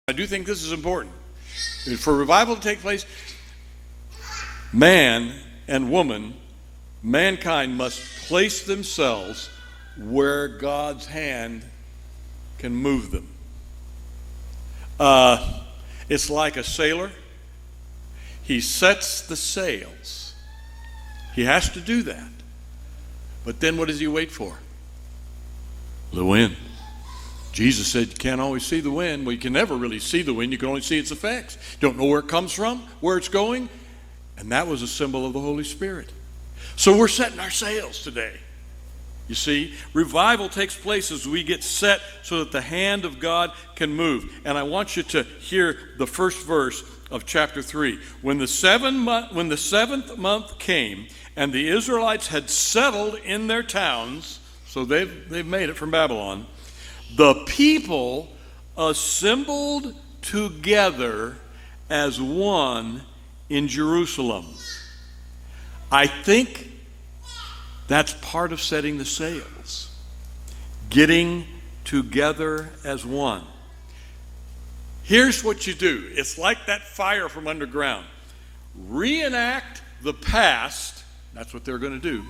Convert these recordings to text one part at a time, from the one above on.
I do think this is important. For revival to take place, man and woman, mankind must place themselves where God's hand can move them. It's like a sailor. He sets the sails. He has to do that. But then what does he wait for? The wind. Jesus said you can't always see the wind. Well, you can never really see the wind. You can only see its effects. You don't know where it comes from, where it's going. And that was a symbol of the Holy Spirit. So we're setting our sails today. You see, revival takes place as we get set so that the hand of God can move. And I want you to hear the first verse of chapter 3. When the seventh month came and the Israelites had settled in their towns, so they've made it from Babylon, the people assembled together as one in Jerusalem. I think that's part of setting the sails. Getting together as one. Here's what you do. It's like that fire from underground. Reenact the past. That's what they're going to do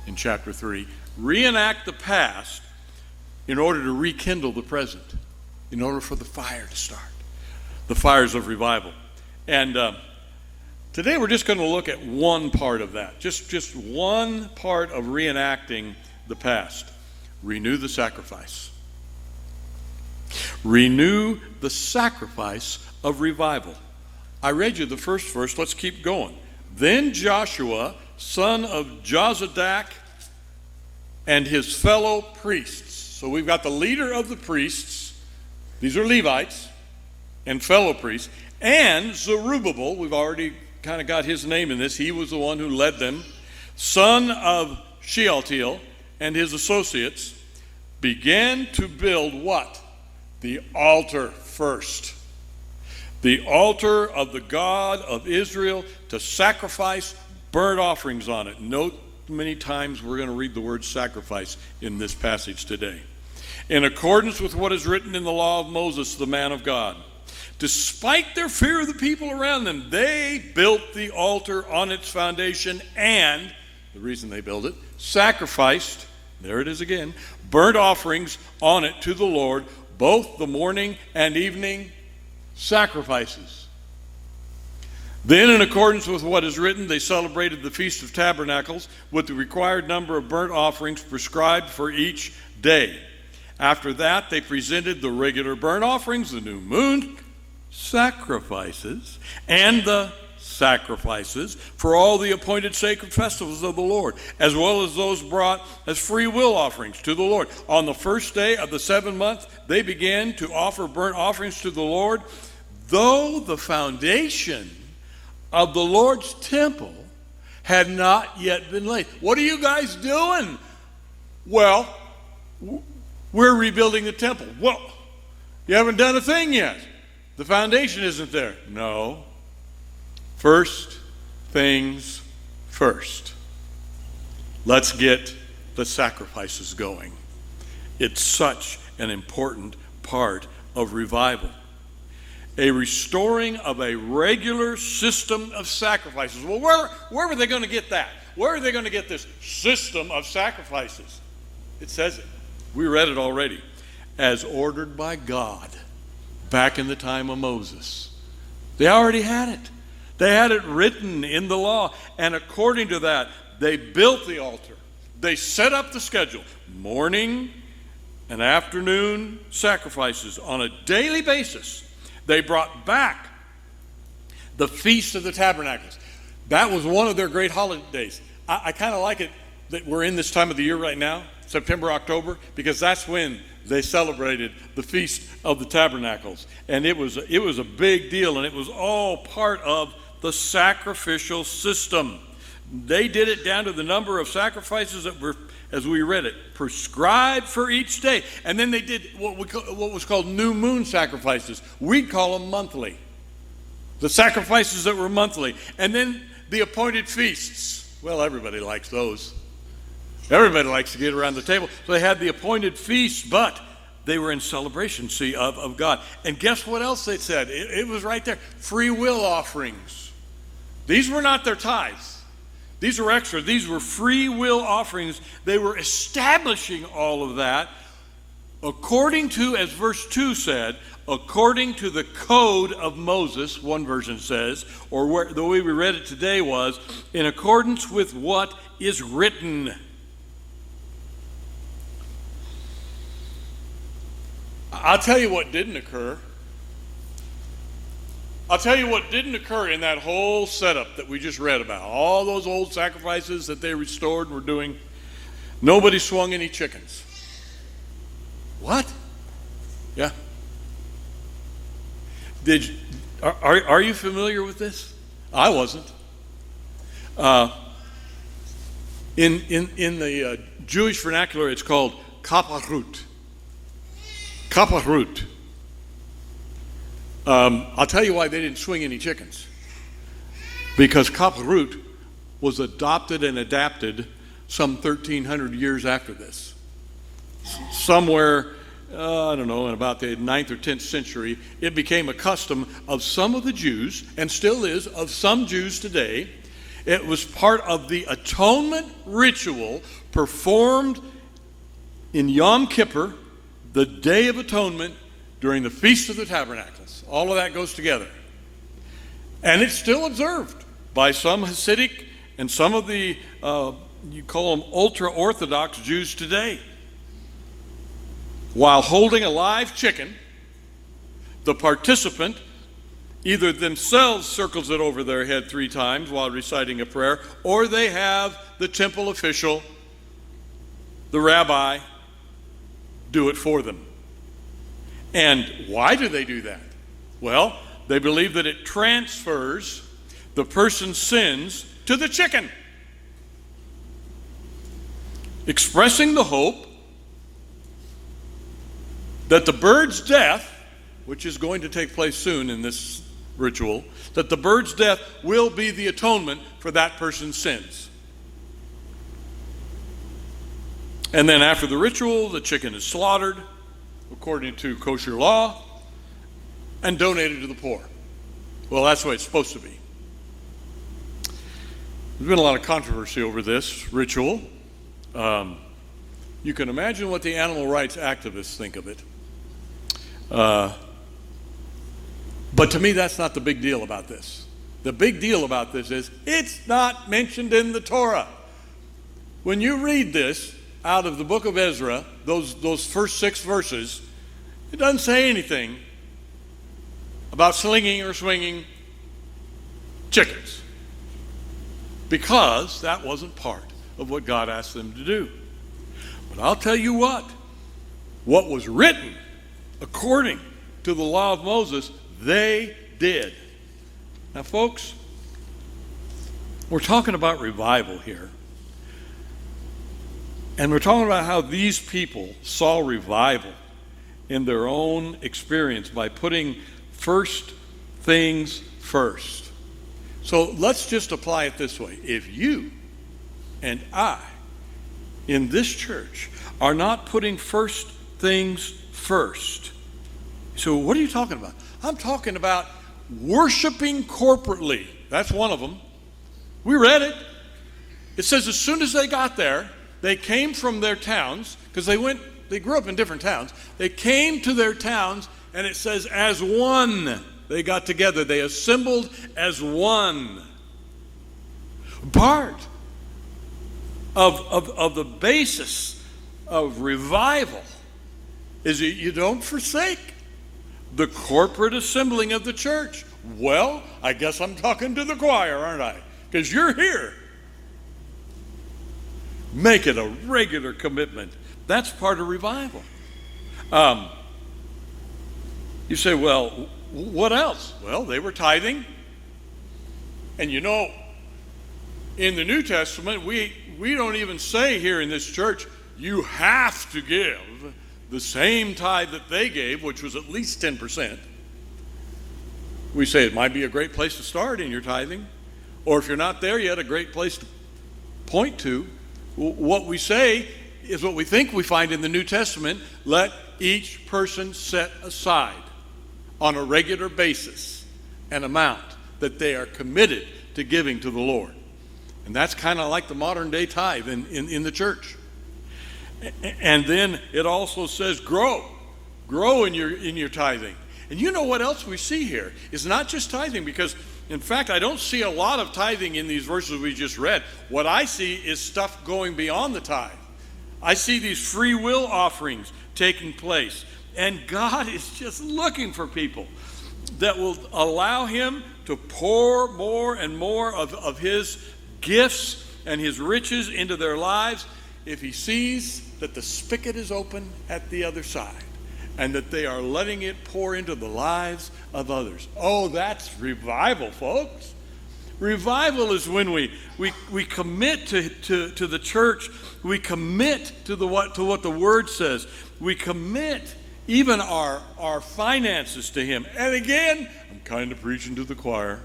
in chapter 3. Reenact the past in order to rekindle the present, in order for the fire to start, the fires of revival. And today we're just going to look at one part of that, just one part of reenacting the past. Renew the sacrifice. Renew the sacrifice of revival. I read you the first verse. Let's keep going. Then Joshua, son of Jozadak, and his fellow priests. So we've got the leader of the priests, these are Levites, and fellow priests, and Zerubbabel, we've already kind of got his name in this, he was the one who led them, son of Shealtiel, and his associates, began to build what? The altar first. The altar of the God of Israel to sacrifice burnt offerings on it. Note many times we're going to read the word sacrifice in this passage today. In accordance with what is written in the law of Moses, the man of God. Despite their fear of the people around them, they built the altar on its foundation and, the reason they built it, sacrificed, there it is again, burnt offerings on it to the Lord, both the morning and evening sacrifices. Then, in accordance with what is written, they celebrated the Feast of Tabernacles with the required number of burnt offerings prescribed for each day. After that, they presented the regular burnt offerings, the new moon sacrifices, and the sacrifices for all the appointed sacred festivals of the Lord, as well as those brought as free will offerings to the Lord. On the first day of the 7th month, they began to offer burnt offerings to the Lord, though the foundation of the Lord's temple had not yet been laid. What are you guys doing? Well, we're rebuilding the temple. Well, you haven't done a thing yet. The foundation isn't there. No. First things first. Let's get the sacrifices going. It's such an important part of revival. A restoring of a regular system of sacrifices. Well, where were they going to get that? Where are they going to get this system of sacrifices? It says it. We read it already. As ordered by God back in the time of Moses. They already had it. They had it written in the law. And according to that, they built the altar. They set up the schedule. Morning and afternoon sacrifices on a daily basis. They brought back the Feast of the Tabernacles. That was one of their great holidays. I kind of like it that we're in this time of the year right now, September, October, because that's when they celebrated the Feast of the Tabernacles. And it was a big deal, and it was all part of the sacrificial system. They did it down to the number of sacrifices that were, as we read it, prescribed for each day. And then they did what was called new moon sacrifices. We'd call them monthly. The sacrifices that were monthly. And then the appointed feasts. Well, everybody likes those. Everybody likes to get around the table. So they had the appointed feasts, but They were in celebration, see, of God. And guess what else they said? It was right there. Free will offerings. These were not their tithes. These were extra. These were free will offerings. They were establishing all of that according to, as verse 2 said, according to the code of Moses, one version says, or the way we read it today was, in accordance with what is written. I'll tell you what didn't occur. I'll tell you what didn't occur in that whole setup that we just read about. All those old sacrifices that they restored and were doing. Nobody swung any chickens. What? Yeah. Are you familiar with this? I wasn't. In the Jewish vernacular, it's called kaparut. Kaparut. I'll tell you why they didn't swing any chickens. Because kaparut was adopted and adapted some 1,300 years after this. Somewhere, I don't know, in about the 9th or 10th century, it became a custom of some of the Jews, and still is, of some Jews today. It was part of the atonement ritual performed in Yom Kippur, the Day of Atonement, during the Feast of the Tabernacles. All of that goes together. And it's still observed by some Hasidic and some of the, you call them ultra-Orthodox Jews today. While holding a live chicken, the participant either themselves circles it over their head 3 times while reciting a prayer, or they have the temple official, the rabbi, do it for them. And why do they do that? Well, they believe that it transfers the person's sins to the chicken, expressing the hope that the bird's death, which is going to take place soon in this ritual, that the bird's death will be the atonement for that person's sins. And then after the ritual, the chicken is slaughtered according to kosher law and donated to the poor. Well, that's the way it's supposed to be. There's been a lot of controversy over this ritual. You can imagine what the animal rights activists think of it. But to me, that's not the big deal about this. The big deal about this is it's not mentioned in the Torah. When you read this out of the book of Ezra, those first 6 verses, it doesn't say anything about slinging or swinging chickens, because that wasn't part of what God asked them to do. But I'll tell you what was written according to the law of Moses, they did. Now, folks, we're talking about revival here. And we're talking about how these people saw revival in their own experience by putting first things first. So let's just apply it this way. If you and I in this church are not putting first things first. So what are you talking about? I'm talking about worshiping corporately. That's one of them. We read it. It says as soon as they got there, they came from their towns, because they grew up in different towns. They came to their towns, and it says as one. They got together. They assembled as one. Part of the basis of revival is that you don't forsake the corporate assembling of the church. Well, I guess I'm talking to the choir, aren't I? Because you're here. Make it a regular commitment. That's part of revival. You say, well, what else? Well, they were tithing. And you know, in the New Testament, we don't even say here in this church, you have to give the same tithe that they gave, which was at least 10%. We say it might be a great place to start in your tithing. Or if you're not there yet, a great place to point to. What we say is what we think we find in the New Testament. Let each person set aside on a regular basis an amount that they are committed to giving to the Lord. And that's kind of like the modern day tithe in the church. And then it also says grow in your tithing. And you know what else we see here? It's not just tithing, because in fact I don't see a lot of tithing in these verses we just read. What I see is stuff going beyond the tithe. I see these free will offerings taking place. And God is just looking for people that will allow him to pour more and more of his gifts and his riches into their lives if he sees that the spigot is open at the other side and that they are letting it pour into the lives of others. Oh, that's revival, folks. Revival is when we commit to the church. We commit to what the Word says. We commit even our finances to him. And again, I'm kind of preaching to the choir,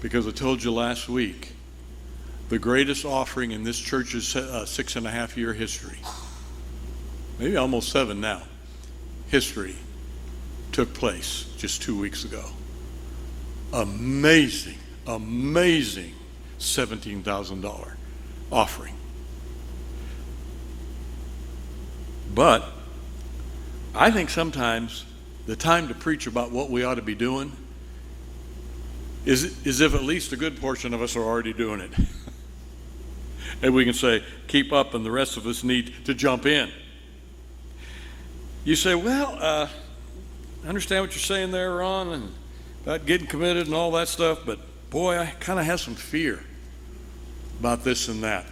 because I told you last week, the greatest offering in this church's 6.5-year history, maybe almost 7 now, history, took place just 2 weeks ago. Amazing $17,000 offering. But I think sometimes the time to preach about what we ought to be doing is if at least a good portion of us are already doing it. And we can say, keep up, and the rest of us need to jump in. You say, well, I understand what you're saying there, Ron, and about getting committed and all that stuff, but boy, I kind of have some fear about this and that.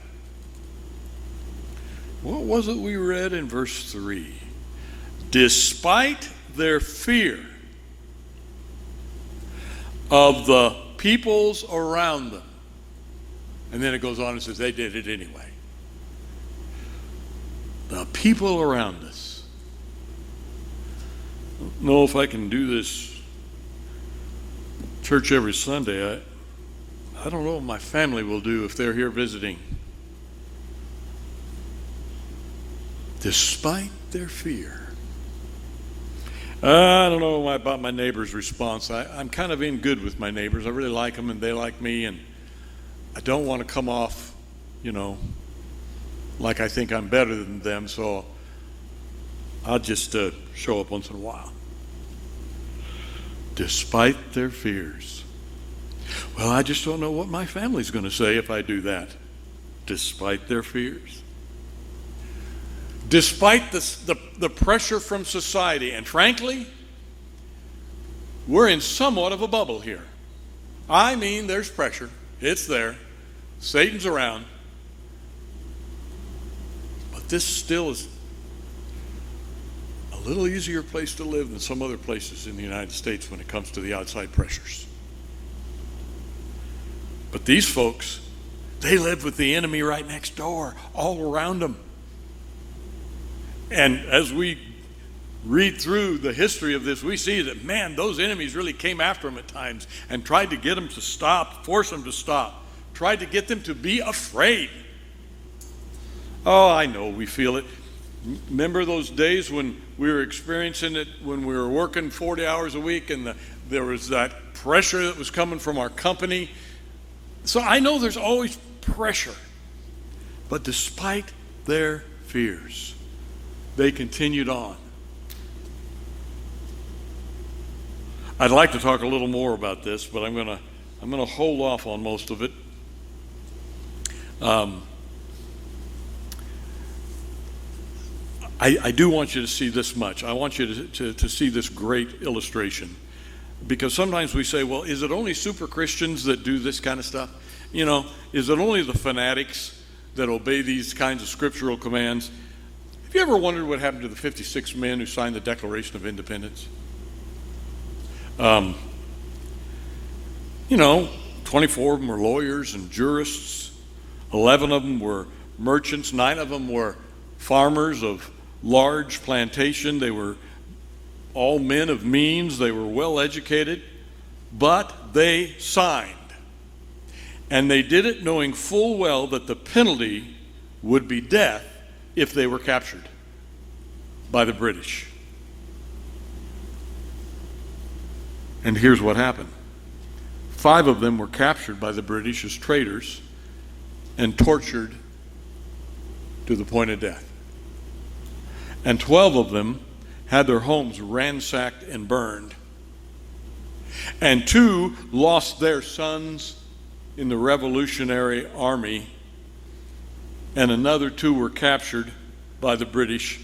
What was it we read in verse 3? Despite their fear of the peoples around them. And then it goes on and says they did it anyway. The people around us. I don't know if I can do this church every Sunday. I don't know what my family will do if they're here visiting. Despite their fear. I don't know about my neighbor's response. I'm kind of in good with my neighbors. I really like them and they like me, and I don't want to come off, like I think I'm better than them, so I'll just show up once in a while. Despite their fears. Well, I just don't know what my family's going to say if I do that. Despite their fears. Despite the pressure from society, and frankly, we're in somewhat of a bubble here. I mean, there's pressure. It's there. Satan's around. But this still is a little easier place to live than some other places in the United States when it comes to the outside pressures. But these folks, they live with the enemy right next door, all around them. And as we read through the history of this, we see that, man, those enemies really came after them at times and tried to get them to stop, force them to stop, tried to get them to be afraid. Oh, I know, we feel it. Remember those days when we were experiencing it, when we were working 40 hours a week and there was that pressure that was coming from our company? So I know there's always pressure. But despite their fears, they continued on. I'd like to talk a little more about this, but I'm going to hold off on most of it. I do want you to see this much. I want you to see this great illustration, because sometimes we say, well, is it only super Christians that do this kind of stuff? Is it only the fanatics that obey these kinds of scriptural commands? Have you ever wondered what happened to the 56 men who signed the Declaration of Independence? 24 of them were lawyers and jurists. 11 of them were merchants. 9 of them were farmers of large plantation. They were all men of means. They were well educated, but they signed. And they did it knowing full well that the penalty would be death if they were captured. by the British. And here's what happened. 5 of them were captured by the British as traitors and tortured to the point of death. And 12 of them had their homes ransacked and burned. And 2 lost their sons in the Revolutionary Army, and another 2 were captured by the British.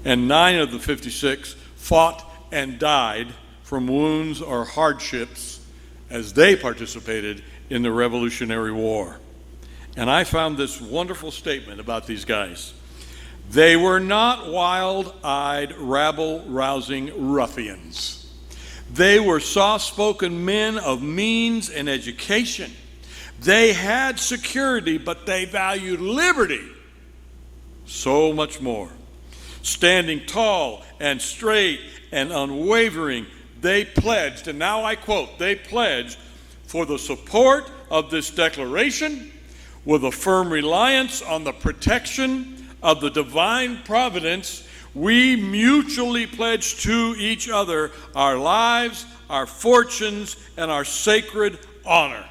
And 9 of the 56 fought and died from wounds or hardships as they participated in the Revolutionary War. And I found this wonderful statement about these guys. They were not wild-eyed, rabble-rousing ruffians. They were soft-spoken men of means and education. They had security, but they valued liberty so much more. Standing tall and straight and unwavering, they pledged, and now I quote, they pledged for the support of this declaration with a firm reliance on the protection of the divine providence. We mutually pledge to each other our lives, our fortunes, and our sacred honor.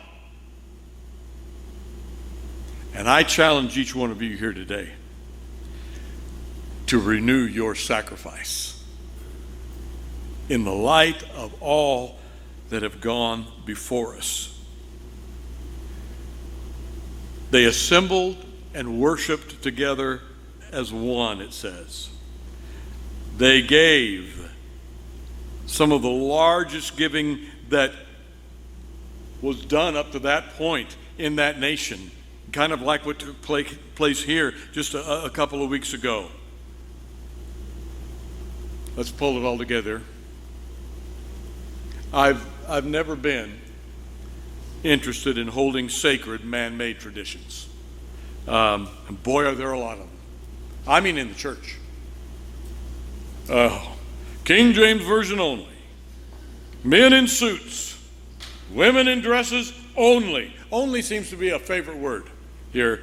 And I challenge each one of you here today to renew your sacrifice in the light of all that have gone before us. They assembled and worshiped together as one, it says. They gave some of the largest giving that was done up to that point in that nation, kind of like what took place here just a couple of weeks ago. Let's pull it all together. I've never been interested in holding sacred man-made traditions. And boy, are there a lot of them. I mean in the church. King James Version only. Men in suits. Women in dresses only. Only seems to be a favorite word here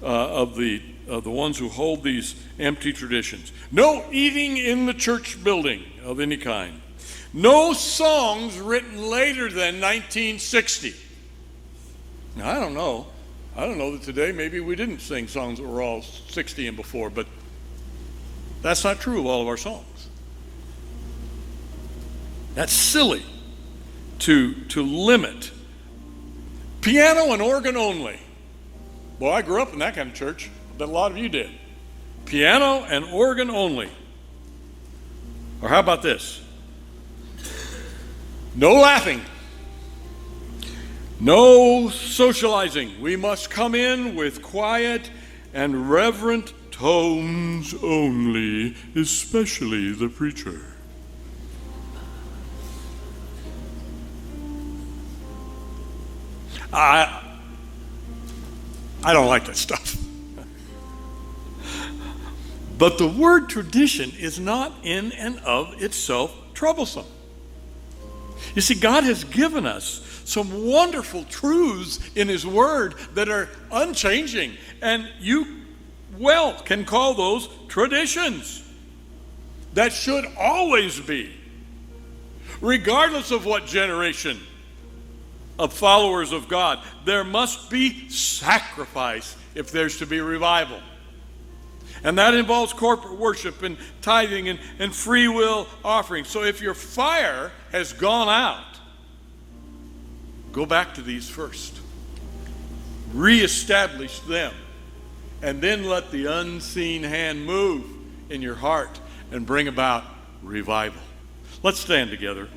of the ones who hold these empty traditions. No eating in the church building of any kind. No songs written later than 1960. Now, I don't know that today maybe we didn't sing songs that were all 60 and before, but that's not true of all of our songs. That's silly to limit. Piano and organ only. Boy, I grew up in that kind of church. I bet a lot of you did. Piano and organ only. Or how about this? No laughing. No socializing. We must come in with quiet and reverent tones only, especially the preacher. I don't like that stuff. But the word tradition is not in and of itself troublesome. You see, God has given us some wonderful truths in His Word that are unchanging, and you well can call those traditions. That should always be, regardless of what generation of followers of God. There must be sacrifice if there's to be revival. And that involves corporate worship and tithing and free will offerings. So if your fire has gone out, go back to these first. Reestablish them. And then let the unseen hand move in your heart and bring about revival. Let's stand together.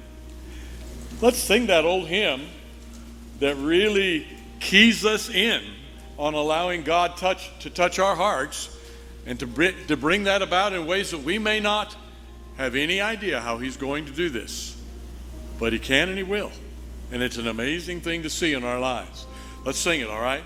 Let's sing that old hymn that really keys us in on allowing God to touch our hearts and to bring that about in ways that we may not have any idea how He's going to do this. But He can and He will. And it's an amazing thing to see in our lives. Let's sing it, all right?